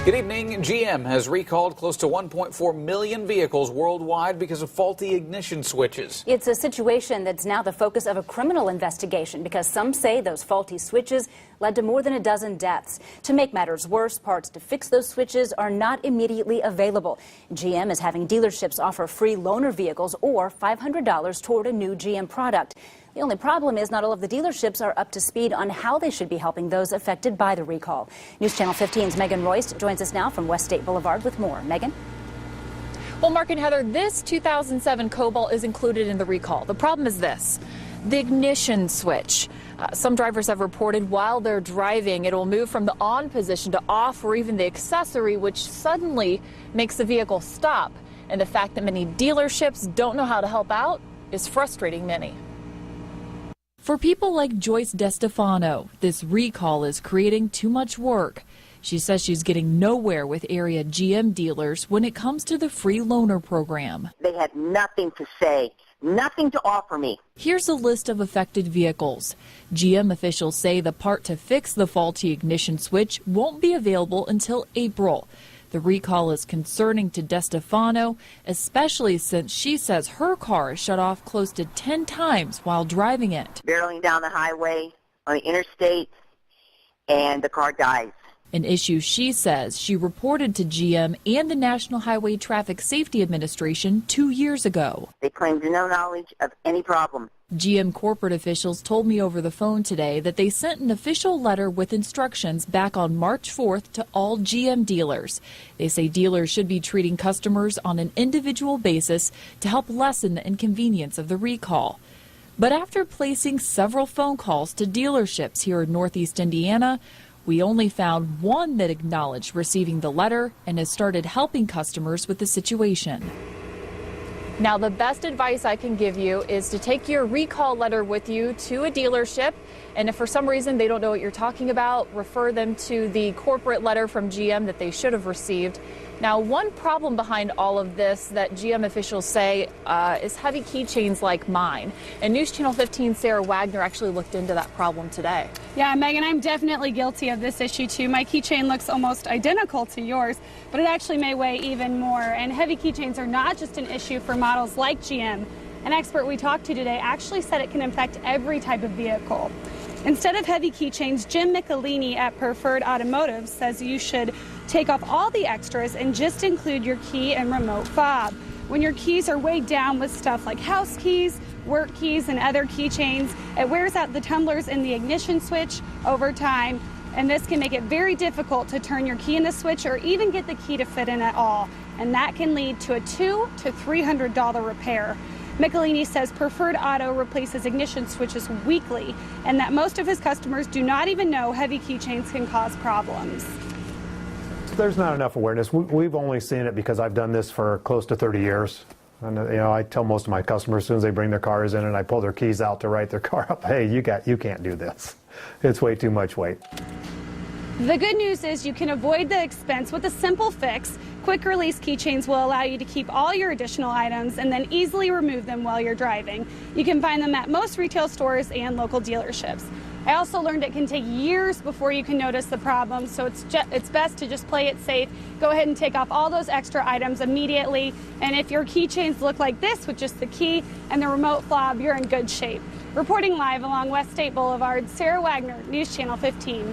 Good evening. GM has recalled close to 1.4 million vehicles worldwide because of faulty ignition switches. It's a situation that's now the focus of a criminal investigation because some say those faulty switches led to more than a dozen deaths. To make matters worse, parts to fix those switches are not immediately available. GM is having dealerships offer free loaner vehicles or $500 toward a new GM product. The only problem is not all of the dealerships are up to speed on how they should be helping those affected by the recall. News Channel 15's Megan Royst joins us now from West State Boulevard with more. Megan? Well, Mark and Heather, this 2007 Cobalt is included in the recall. The problem is this: the ignition switch. Some drivers have reported while they're driving, it will move from the on position to off, or even the accessory, which suddenly makes the vehicle stop. And the fact that many dealerships don't know how to help out is frustrating many. For people like Joyce DeStefano, this recall is creating too much work. She says she's getting nowhere with area GM dealers when it comes to the free loaner program. They had nothing to say, nothing to offer me. Here's a list of affected vehicles. GM officials say the part to fix the faulty ignition switch won't be available until April. The recall is concerning to DeStefano, especially since she says her car is shut off close to 10 times while driving it. Barreling down the highway on the interstate, and the car dies. An issue she says she reported to GM and the National Highway Traffic Safety Administration 2 years ago. They claimed no knowledge of any problem. GM corporate officials told me over the phone today that they sent an official letter with instructions back on March 4th to all GM dealers. They say dealers should be treating customers on an individual basis to help lessen the inconvenience of the recall. But after placing several phone calls to dealerships here in Northeast Indiana, we only found one that acknowledged receiving the letter and has started helping customers with the situation. Now, the best advice I can give you is to take your recall letter with you to a dealership, and if for some reason they don't know what you're talking about, refer them to the corporate letter from GM that they should have received. Now, one problem behind all of this that GM officials say is heavy keychains like mine. And News Channel 15's Sarah Wagner actually looked into that problem today. Yeah, Megan, I'm definitely guilty of this issue too. My keychain looks almost identical to yours, but it actually may weigh even more. And heavy keychains are not just an issue for models like GM. An expert we talked to today actually said it can affect every type of vehicle. Instead of heavy keychains, Jim Michelini at Preferred Automotive says you should take off all the extras and just include your key and remote fob. When your keys are weighed down with stuff like house keys, work keys, and other keychains, it wears out the tumblers in the ignition switch over time, and this can make it very difficult to turn your key in the switch or even get the key to fit in at all, and that can lead to a $200 to $300 repair. Michelini says Preferred Auto replaces ignition switches weekly, and that most of his customers do not even know heavy keychains can cause problems. There's not enough awareness. We've only seen it because I've done this for close to 30 years. And I tell most of my customers as soon as they bring their cars in and I pull their keys out to write their car up, hey, you can't do this. It's way too much weight. The good news is you can avoid the expense with a simple fix. Quick release keychains will allow you to keep all your additional items and then easily remove them while you're driving. You can find them at most retail stores and local dealerships. I also learned it can take years before you can notice the problem, so it's best to just play it safe. Go ahead and take off all those extra items immediately, and if your keychains look like this with just the key and the remote fob, you're in good shape. Reporting live along West State Boulevard, Sarah Wagner, News Channel 15.